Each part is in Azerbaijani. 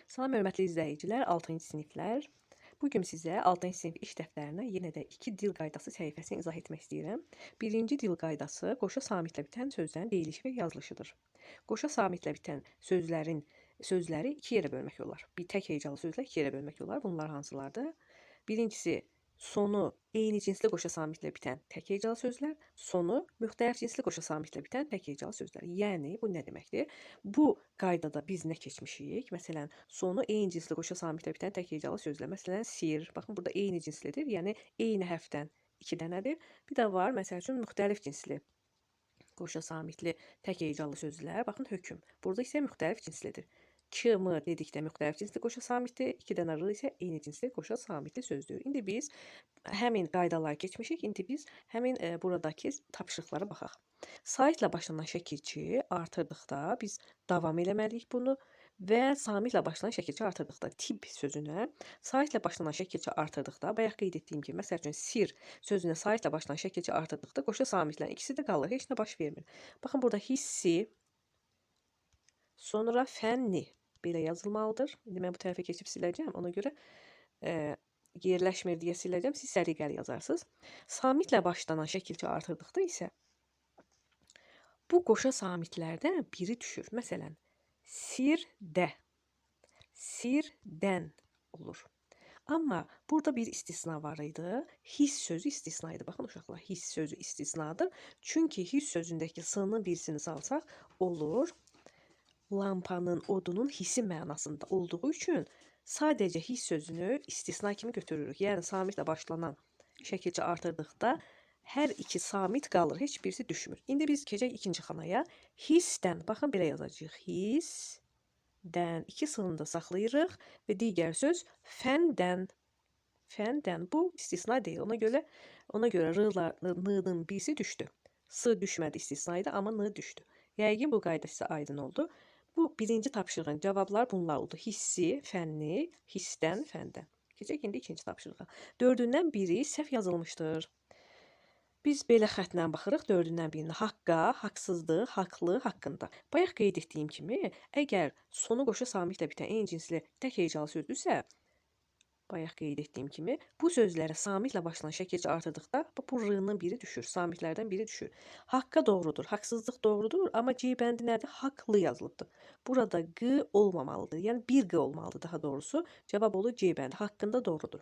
Salam hörmətli izləyicilər, 6-cı siniflər. Bu gün sizə 6-cı sinif iş dəftərinə yenə də 2 dil qaydası səhifəsini izah etmək istəyirəm. Birinci dil qaydası qoşa samitlə bitən sözlərin deyilişi və yazılışıdır. Qoşa samitlə bitən sözləri 2 yerə bölmək olar. Bir tək hecalı sözlə 2 yerə bölmək olar. Bunlar hansılardır? Birincisi, sonu eyni cinsli qoşa samitlə bitən tək hecalı sözlər, sonu müxtəlif cinsli qoşa samitlə bitən tək hecalı sözlər. Yəni bu nə deməkdir? Bu qaydada biz nə keçmişik? Məsələn, sonu eyni cinsli qoşa samitlə bitən tək hecalı sözlər. Məsələn, sir. Baxın, burada eyni cinslidir. Yəni eyni hərfdən 2 dənədir. Bir də var, məsəl üçün müxtəlif cinsli qoşa samitli tək hecalı sözlər. Baxın, hökm. Burada isə müxtəlif cinslidir. K-mı dedikdə müxtəlif cinsli qoşa samitdir. 2 dənə r isə eyni cinsli qoşa samitli sözdür. İndi biz həmin qaydaları keçmişik. İndi biz həmin buradakı tapşırıqlara baxaq. Saitlə başlanan şəkilçi artırdıqda biz davam eləməliyik bunu və samitlə başlanan şəkilçi artırdıqda tip sözünə saitlə başlanan şəkilçi artırdıqda bayaq qeyd etdiyim kimi, məsəl üçün sir sözünə saitlə başlanan şəkilçi artırdıqda qoşa samitlərin ikisi də qalır, heç nə baş vermir. Baxın, burada hissi, sonra fənni belə yazılmalıdır. İndi mən bu tərəfə keçib siləcəm, ona görə yerləşmir deyə siləcəm, siz səliqəli yazarsınız. Samitlə başlanan şəkilçi artırdıqda isə bu qoşa samitlərdən biri düşür. Məsələn, sirdə, sirdən olur. Amma burada bir istisna var idi. His sözü istisna idi. Baxın uşaqlar, his sözü istisnadır. Çünki his sözündəki s-nın birisini salsaq olur. Lampanın, odunun hissi mənasında olduğu üçün sadəcə his sözünü istisna kimi götürürük. Yəni samitlə başlanan şəkilçi artırdıqda hər iki samit qalır, heç birisi düşmür. İndi biz keçək ikinci xanaya. Hissdən, baxın belə yazacağıq. Hissdən, 2 s-nı da saxlayırıq və digər söz fəndən. Fəndən, bu istisna deyil. Ona görə r-nın birisi düşdü. S düşmədi, istisna idi, amma n düşdü. Yəqin bu qayda sizə aydın oldu. Bu birinci tapşırığın cavabları bunlar oldu. Hissi, fənni, hissdən, fəndən. Keçək indi ikinci tapşırığa. 4-dən biri səhv yazılmışdır. Biz belə xətlə baxırıq 4-dən birinə. Haqqa, haqsızlıq, haqlı, haqqında. Bayaq qeyd etdiyim kimi, əgər sonu qoşa samitlə bitən eyni cinsli tək hecalı sözdürsə, bayaq qeyd etdiyim kimi, bu sözlərə samitlə başlanan şəkilçi artırdıqda bu r-nın biri düşür, samitlərdən biri düşür. Haqqa doğrudur, haqsızlıq doğrudur, amma C bəndi nədir? Haqlı yazılıbdır. Burada q olmamalıdır, yəni bir q olmalıdır daha doğrusu. Cavab olur C bəndi, haqqında doğrudur.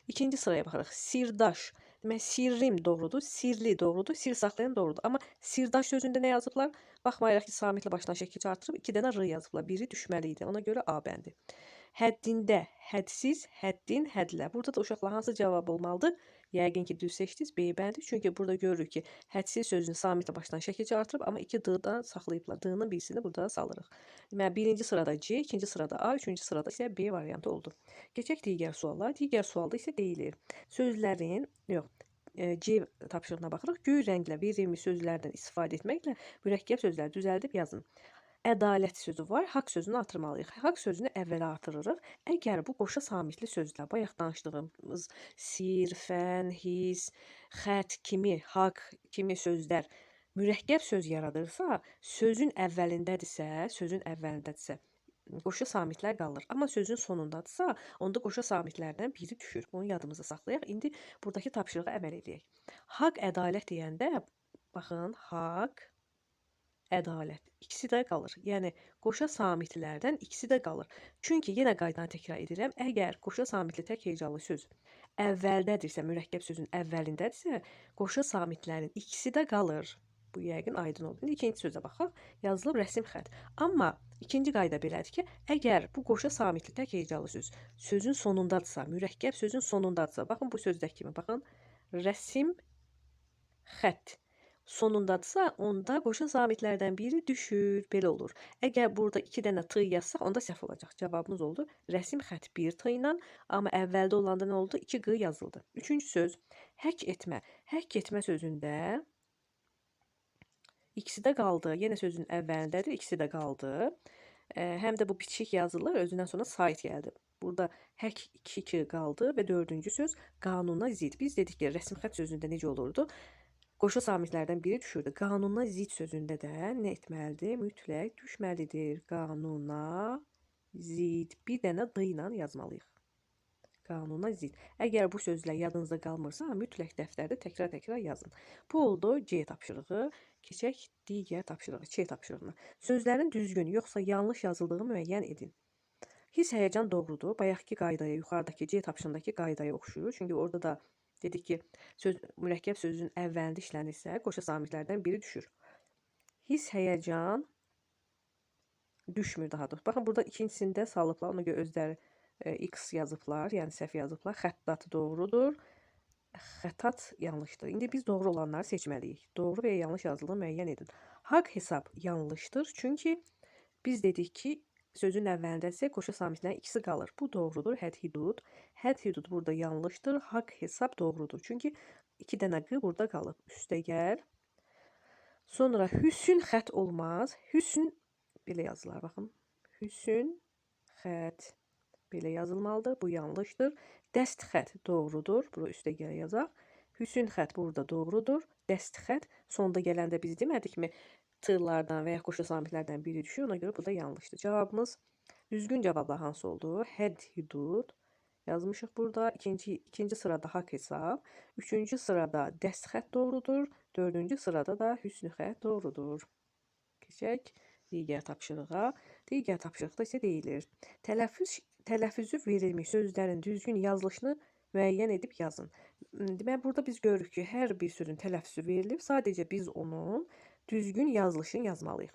İkinci sıraya baxırıq, sirdaş. Demək, sirrim doğrudur, sirli doğrudur, sir saxlayan doğrudur. Amma sirdaş sözündə nə yazıblar? Baxmayaraq ki, samitlə başlanan şəkilçi artırıb 2 dənə r yazıblar. Biri düşməli idi, ona görə A bəndi. Həddində, hədsiz, həddin, hədlə. Burada da uşaqlar hansı cavab olmalıdır? Yəqin ki, düz seçdiniz, B bəndi. Çünki burada görürük ki, hədsiz sözünü samitlə başlanan şəkilçi artırıb, amma 2 d-dan saxlayıblar. D-nın birisini burada salırıq. Deməli, birinci sırada C, ikinci sırada A, üçüncü sırada isə B variantı oldu. Keçək digər suala. Digər sualda isə deyilir. Sözlərin, C tapşırığına baxırıq. Göy rənglə verilmiş sözlərdən istifadə etməklə mürəkkəb sözləri düzəldib yazın. Ədalət sözü var, haqq sözünü artırmalıyıq. Haqq sözünü əvvələ artırırıq. Əgər bu qoşa samitli sözlər, bayaq danışdığımız sir, fən, his, xət kimi, haqq kimi sözlər mürəkkəb söz yaradırsa, sözün əvvəlindədirsə, qoşa samitlər qalır. Amma sözün sonundadırsa, onda qoşa samitlərdən biri düşür. Bunu yadımıza saxlayaq. İndi buradakı tapşırığa əməl edək. Haqq, ədalət deyəndə, baxın, haqq, ədalət. İkisi də qalır. Yəni, qoşa samitlərdən ikisi də qalır. Çünki yenə qaydanı təkrar edirəm. Əgər qoşa samitli tək hecalı söz əvvəldədirsə, mürəkkəb sözün əvvəlindədirsə, qoşa samitlərin ikisi də qalır. Bu yəqin aydın oldu. İndi ikinci sözə baxaq. Yazılıb rəsm xətt. Amma ikinci qayda belədir ki, əgər bu qoşa samitli tək hecalı söz sözün sonundadırsa, mürəkkəb sözün sonundadırsa, baxın bu sözdəki kimi, baxın, rəsm xətt sonundadırsa, onda qoşa samitlərdən biri düşür, belə olur. Əgər burada 2 dənə t yazsaq, onda səhv olacaq. Cavabımız oldu. Rəsm xətt 1 t ilə, amma əvvəldə olanda nə oldu? 2 q yazıldı. Üçüncü söz, həkk etmə. Həkk etmə sözündə ikisi də qaldı. Yenə sözün əvvəlindədir, ikisi də qaldı. Həm də bu biçik yazılır, özündən sonra sait gəldi. Burada həkk 2 qaldı və 4-cü söz qanuna zid. Biz dedik ki, rəsm xətt sözündə necə olurdu? Qoşa samitlərdən biri düşürdü. Qanuna zid sözündə də nə etməlidir? Mütləq düşməlidir. Qanuna zid. Bir dənə d ilə yazmalıyıq. Qanuna zid. Əgər bu sözlər yadınızda qalmırsa, mütləq dəftərdə təkrar-təkrar yazın. Bu oldu C tapşırığı. Keçək digər tapşırığı, Ç tapşırığına. Sözlərin düzgün yoxsa yanlış yazıldığını müəyyən edin. His həyəcan doğrudur. Bayaqki qaydaya, yuxarıdakı C tapşırığındakı qaydaya oxşuyur. Çünki orada da dedik ki, mürəkkəb sözün əvvəlində işlənirsə, qoşa samitlərdən biri düşür. His həyəcan düşmür daha doğrusu. Baxın, burada ikincisində salıblar, ona görə özləri X yazıblar, yəni səhv yazıblar. Xəttat doğrudur. Xətat yanlışdır. İndi biz doğru olanları seçməliyik. Doğru və ya yanlış yazıldığını müəyyən edin. Haqq hesab yanlışdır. Çünki biz dedik ki, sözün əvvəlində isə qoşa samitlərin ikisi qalır. Bu doğrudur. Həd hüdud. Həd hüdud burada yanlışdır. Haqq hesab doğrudur. Çünki 2 dənə q burada qalıb. Üstəgəl. Sonra hüsn xət olmaz. Hüsn belə yazılar, baxın. Hüsn xət belə yazılmalıdır. Bu yanlışdır. Dəst xət doğrudur. Bura üstəgəl yazaq. Hüsn xət burada doğrudur. Dəst xət sonda gələndə biz demədikmi tığlardan və ya qoşa samitlərdən biri düşür. Ona görə bu da yanlışdır. Cavabımız düzgün cavablar hansı oldu? Həd hüdud yazmışıq burada. İkinci sırada haqq hesab. Üçüncü sırada dəst xət doğrudur. Dördüncü sırada da hüsn xət doğrudur. Keçək digər tapşırığa. Digər tapşırıqda isə deyilir. Tələffüzü verilmiş sözlərin düzgün yazılışını müəyyən edib yazın. Deməli, burada biz görürük ki, hər bir sözün tələffüzü verilib. Sadəcə biz onun düzgün yazılışını yazmalıyıq.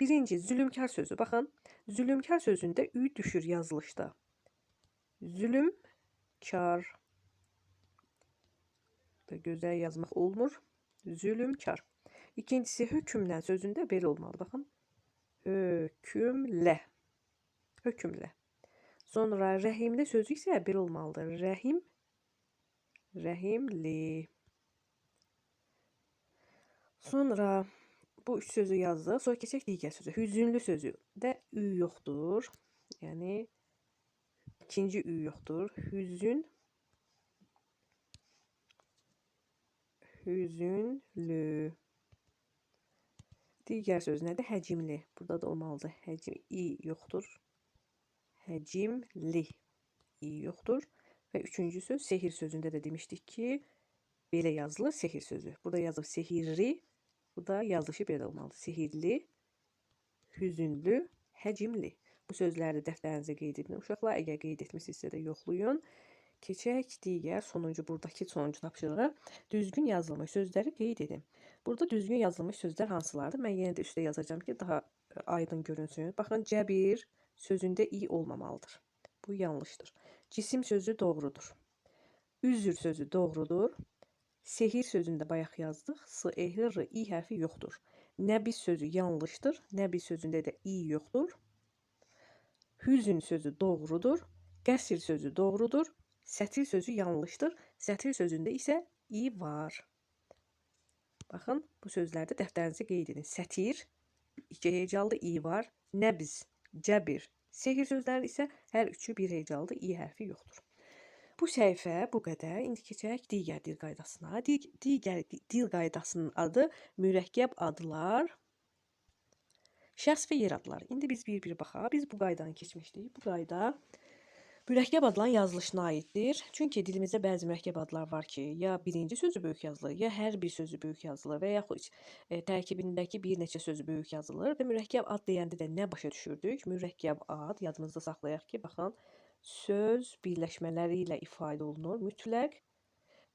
Birinci, zülümkar sözü. Baxın, zülümkar sözündə ü düşür yazılışda. Zülümkar. Gözəl yazmaq olmur. Zülümkar. İkincisi, hökmlə sözündə belə olmalı. Baxın. Hökmlə. Hökmlə. Sonra rəhimli sözü isə belə olmalıdır. Rəhim. Rəhimli. Sonra bu üç sözü yazdıq. Sonra keçək digər sözü. Hüzünlü sözü də ü yoxdur. Yəni ikinci ü yoxdur. Hüzünlü. Digər söz nədir? Həcimli. Burada da olmalıdır. Həcim i yoxdur. Həcimli. İ yoxdur. Və üçüncü söz sehir sözündə də demişdik ki, belə yazılır sehir sözü. Burada yazılır sehirli. Bu da yazılışı belə olmalıdır. Sehirli, hüzünlü, həcimli. Bu sözləri dəftərinizə qeyd edin. Uşaqlar, əgər qeyd etmişsinizsə də yoxlayın. Keçək digər buradakı sonuncu tapşırığa. Düzgün yazılmış sözləri qeyd edin. Burada düzgün yazılmış sözlər hansılardır? Mən yenə də üstə yazacağım ki, daha aydın görünsün. Baxın, cəbir sözündə i olmamalıdır. Bu yanlışdır. Cisim sözü doğrudur. Üzr sözü doğrudur. Sehir sözündə bayaq yazdıq. S, e, r, i hərfi yoxdur. Nəbi sözü yanlışdır. Nəbi sözündə də i yoxdur. Hüzün sözü doğrudur. Qəsr sözü doğrudur. Sətir sözü yanlışdır. Sətir sözündə isə i var. Baxın, bu sözlərdə dəftərinizə qeyd edin. Sətir, iki hecalı i var. Nəbz, cəbir, sehir sözləri isə hər üçü bir hecalıdır. I hərfi yoxdur. Bu səhifə bu qədər. İndi keçək digər dil qaydasına. Digər dil qaydasının adı mürəkkəb adlar, şəxs və yer adları. İndi biz bir-bir baxaq. Biz bu qaydanı keçmişdik. Bu qayda mürəkkəb adların yazılışına aiddir. Çünki dilimizdə bəzi mürəkkəb adlar var ki, ya birinci sözü böyük yazılır, ya hər bir sözü böyük yazılır və yaxud tərkibindəki bir neçə sözü böyük yazılır. Və mürəkkəb ad deyəndə də nə başa düşürdük? Mürəkkəb ad, yadımızda saxlayaq ki, baxın, söz birləşmələri ilə ifadə olunur. Mütləq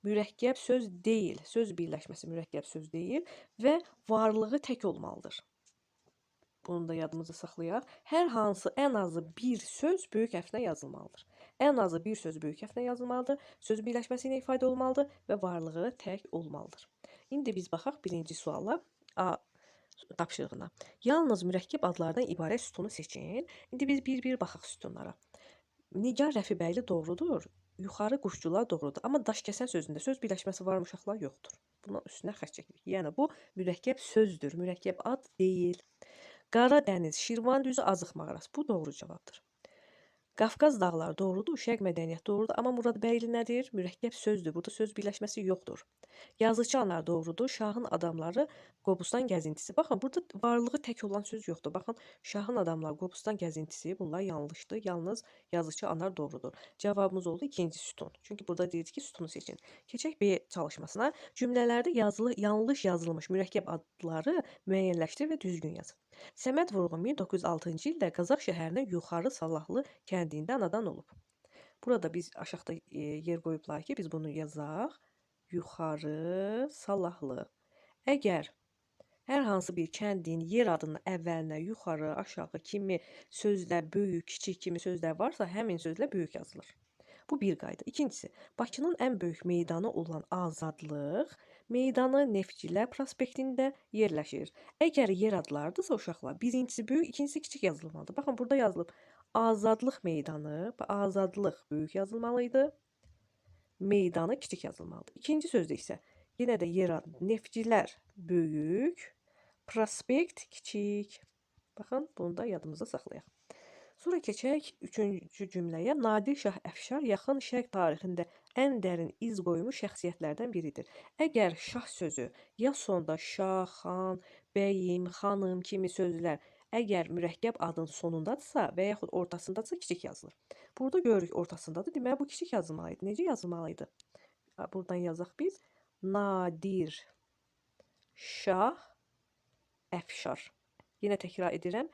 mürəkkəb söz deyil. Söz birləşməsi mürəkkəb söz deyil və varlığı tək olmalıdır. Bunu da yadımızda saxlayaq. Hər hansı ən azı bir söz böyük hərflə yazılmalıdır. Ən azı bir söz böyük hərflə yazılmalıdır. Söz birləşməsi ilə ifadə olmalıdır və varlığı tək olmalıdır. İndi biz baxaq birinci suala, A tapşırığına. Yalnız mürəkkəb adlardan ibarət sütunu seçin. İndi biz bir-bir baxaq sütunlara. Nigar Rəfibəyli doğrudur. Yuxarı quşçular doğrudur. Amma daşkəsən sözündə söz birləşməsi var, uşaqlar yoxdur. Buna üstünə xətt çəkirik. Yəni bu mürəkkəb sözdür, mürəkkəb ad deyil. Qara dəniz, Şirvan düzü, Azıq mağarası. Bu doğru cavabdır. Qafqaz dağları doğrudur, Şərq mədəniyyəti doğrudur. Amma Muradbəyli nədir? Mürəkkəb sözdür. Burada söz birləşməsi yoxdur. Yazıçı anlar doğrudur. Şahın adamları Qobustan gəzintisi. Baxın, burada varlığı tək olan söz yoxdur. Baxın, şahın adamları Qobustan gəzintisi. Bunlar yanlışdır. Yalnız yazıçı anlar doğrudur. Cavabımız oldu ikinci sütun. Çünki burada dedik ki sütunu seçin. Keçək B çalışmasına. Cümlələrdə yanlış yazılmış mürəkkəb adları müəyyənləşdir və düzgün yaz. Səməd Vurğun 1906-cı ildə Qazax şəhərinin Yuxarı Salahlı kəndində anadan olub. Burada biz aşağıda yer qoyublar ki, biz bunu yazaq. Yuxarı Salahlı. Əgər hər hansı bir kəndin yer adının əvvəlinə yuxarı, aşağı kimi sözlər, böyük, kiçik kimi sözlər varsa, həmin sözlə böyük yazılır. Bu bir qayda. İkincisi, Bakının ən böyük meydanı olan Azadlıq meydanı Neftçilər prospektində yerləşir. Əgər yer adlarıdırsa uşaqlar, birincisi böyük, ikincisi kiçik yazılmalıdır. Baxın, burada yazılıb Azadlıq meydanı, Azadlıq böyük yazılmalıydı. Meydanı kiçik yazılmalıdır. İkinci sözdə isə yenə də yer adı Neftçilər böyük, prospekt kiçik. Baxın, bunu da yadımızda saxlayaq. Sonra keçək üçüncü cümləyə. Nadir Şah Əfşar yaxın şərq tarixində ən dərin iz qoymuş şəxsiyyətlərdən biridir. Əgər şah sözü ya sonda şah, xan, bəyim, xanım kimi sözlər əgər mürəkkəb adın sonundadırsa və yaxud ortasındadırsa kiçik yazılır. Burada görürük ortasındadır. Deməli bu kiçik yazılmalıydı. Necə yazılmalıydı? Buradan yazaq biz. Nadir Şah Əfşar. Yenə təkrar edirəm.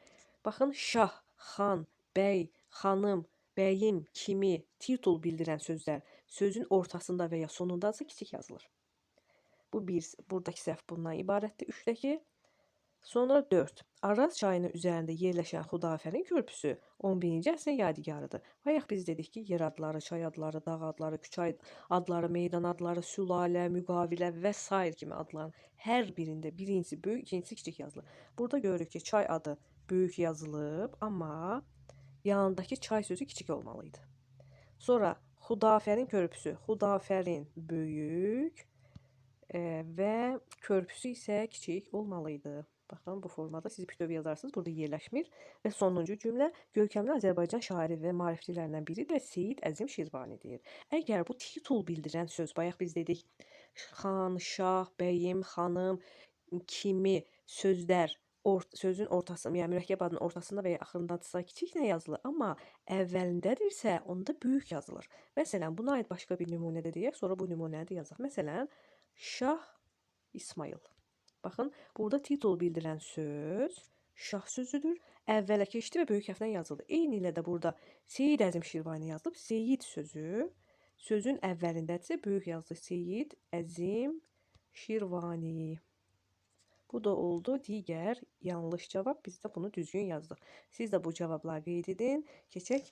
Baxın, şah, xan, bəy, xanım, bəyim kimi titul bildirən sözlər sözün ortasında və ya sonundadırsa kiçik yazılır. Bu bir, buradakı səhv bundan ibarətdir. 3-dəki. Sonra 4. Araz çayının üzərində yerləşən Xudafərin körpüsü 11-ci əsrin yadigarıdır. Bayaq biz dedik ki, yer adları, çay adları, dağ adları, küçay adları, meydan adları, sülalə, müqavilə və s. kimi adların hər birində birincisi böyük, ikincisi kiçik yazılır. Burada görürük ki, çay adı böyük yazılıb, amma yanındakı çay sözü kiçik olmalıydı. Sonra Xudafərin körpüsü, Xudafərin böyük və körpüsü isə kiçik olmalıydı. Baxın, bu formada siz bütöv yazarsınız. Burada yerləşmir. Və sonuncu cümlə, görkəmli Azərbaycan şairi və maarifçilərindən biri də Seyid Əzim Şirvanidir. Əgər bu titul bildirən söz, bayaq biz dedik, xan, şah, bəyim, xanım kimi sözlər sözün ortasında, yəni mürəkkəb adının ortasında və ya axırındadırsa kiçiklə yazılır, amma əvvəlindədirsə, onda böyük yazılır. Məsələn, buna aid başqa bir nümunə də deyək, sonra bu nümunəni də yazaq. Məsələn, Şah İsmayıl. Baxın, burada titul bildirən söz şah sözüdür. Əvvələ keçdi və böyük hərflə yazıldı. Eyni ilə də burada Seyid Əzim Şirvani yazılıb. Seyid sözü sözün əvvəlindədirsə böyük yazılır. Seyid Əzim Şirvani. Bu da oldu digər yanlış cavab. Biz də bunu düzgün yazdıq. Siz də bu cavabları qeyd edin. Keçək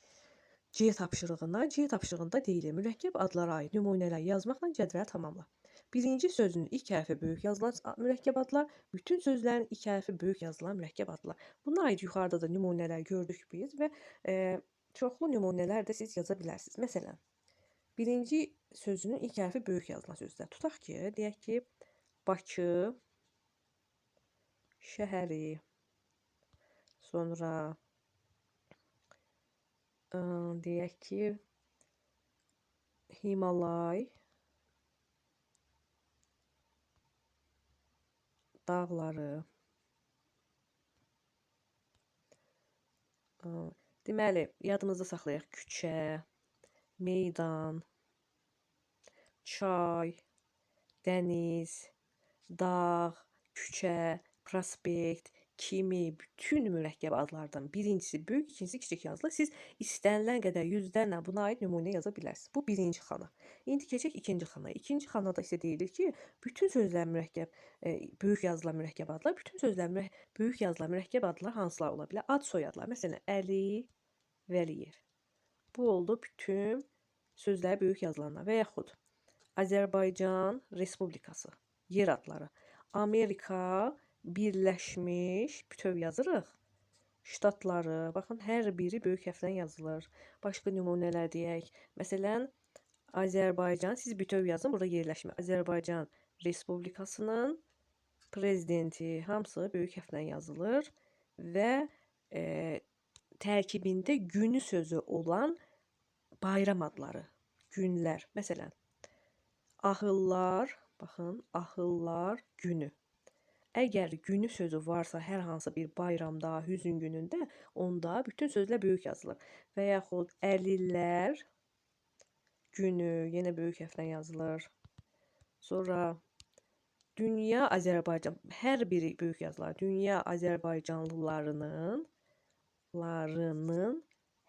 C tapşırığına. C tapşırığında deyilir, mürəkkəb adlara aid nümunələr yazmaqla cədvələ tamamla. Birinci sözün ilk hərfi böyük yazılan mürəkkəb adlar, bütün sözlərin ilk hərfi böyük yazılan mürəkkəb adlar. Buna aid yuxarıda da nümunələr gördük biz və çoxlu nümunələr də siz yaza bilərsiniz. Məsələn, birinci sözünün ilk hərfi böyük yazılan sözlər. Tutaq ki, deyək ki, Bakı şəhəri, sonra deyək ki, Himalay dağları. Deməli, yadımızda saxlayaq. Küçə, meydan, çay, dəniz, dağ, küçə, prospekt kimi bütün mürəkkəb adlardan birincisi böyük, ikincisi kiçik yazılır. Siz istənilən qədər yüzlərlə buna aid nümunə yaza bilərsiniz. Bu birinci xana. İndi keçək ikinci xanaya. İkinci xanada isə deyilir ki, bütün sözlər mürəkkəb, böyük yazılan mürəkkəb adlar, bütün sözlər böyük yazılan mürəkkəb adlar hansılar ola bilər? Ad, soyadlar. Məsələn, Əli, Vəliyev. Bu oldu bütün sözlər böyük yazılanlar. Və yaxud Azərbaycan Respublikası, yer adları. Amerika Birləşmiş, bütöv yazırıq, ştatları. Baxın, hər biri böyük hərflə yazılır. Başqa nümunələr deyək. Məsələn, Azərbaycan, siz bütöv yazın, burada yerləşmir. Azərbaycan Respublikasının prezidenti, hamısı böyük hərflə yazılır və tərkibində günü sözü olan bayram adları, günlər. Məsələn, Ahıllar Baxın, Ahıllar Günü. Əgər günü sözü varsa hər hansı bir bayramda, hüzn günündə, onda bütün sözlər böyük yazılır. Və yaxud Əlillər Günü yenə böyük hərflə yazılır. Sonra Dünya Azərbaycan, hər biri böyük yazılır. Dünya Azərbaycanlılarının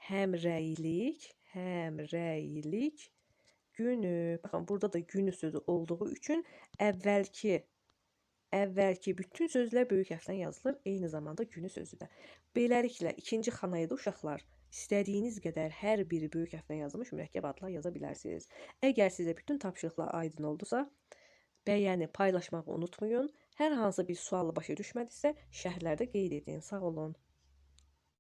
həmrəylik günü. Baxın, burada da günü sözü olduğu üçün əvvəlki bütün sözlər böyük hərflə yazılır, eyni zamanda günü sözü də. Beləliklə, ikinci xanaya da uşaqlar istədiyiniz qədər hər biri böyük hərflə yazılmış mürəkkəb adlar yaza bilərsiniz. Əgər sizə bütün tapşırıqlar aydın oldusa, bəyənib paylaşmağı unutmayın. Hər hansı bir sual başa düşmədinizsə, şərhlərdə qeyd edin. Sağ olun.